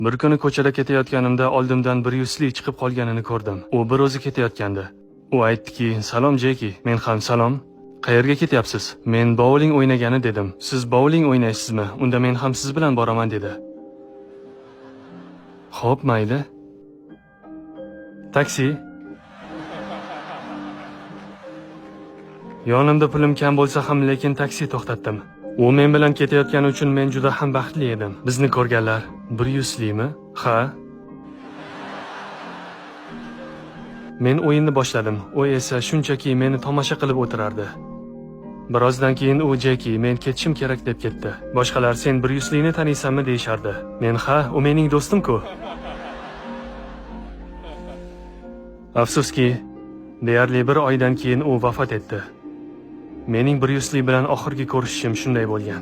Bir kuni ko'chada ketayotganimda oldimdan bir yuzli chiqib qolganini ko'rdim. U bir o'zi ketayotgandi. U aytdiki, "Salom Jeki." Men ham "Salom. Qayerga ketyapsiz?" Men bowling o'ynagani dedim. "Siz bowling o'ynaysizmi? Unda men ham siz bilan boraman" dedi. Xo'p, mayli. Taksi. Yonimda pulim kam bo'lsa ham, lekin taksi to'xtatdim. U men bilan ketayotgani uchun men juda ham baxtli edim. Bizni ko'rganlar 100limi? Ha. Men o'yinni boshladim. U esa shunchaki meni tomosha qilib o'tirardi. Birozdan keyin u "Jeki, men ketishim kerak" deb ketdi. Boshqalar "Sen 100lini taniysanmi?" deyishardi. Men "Ha, u mening do'stim-ku." Afsuski, deyarli bir oydan keyin u vafot etdi. Mening 100li bilan oxirgi ko'rishishim shunday bo'lgan.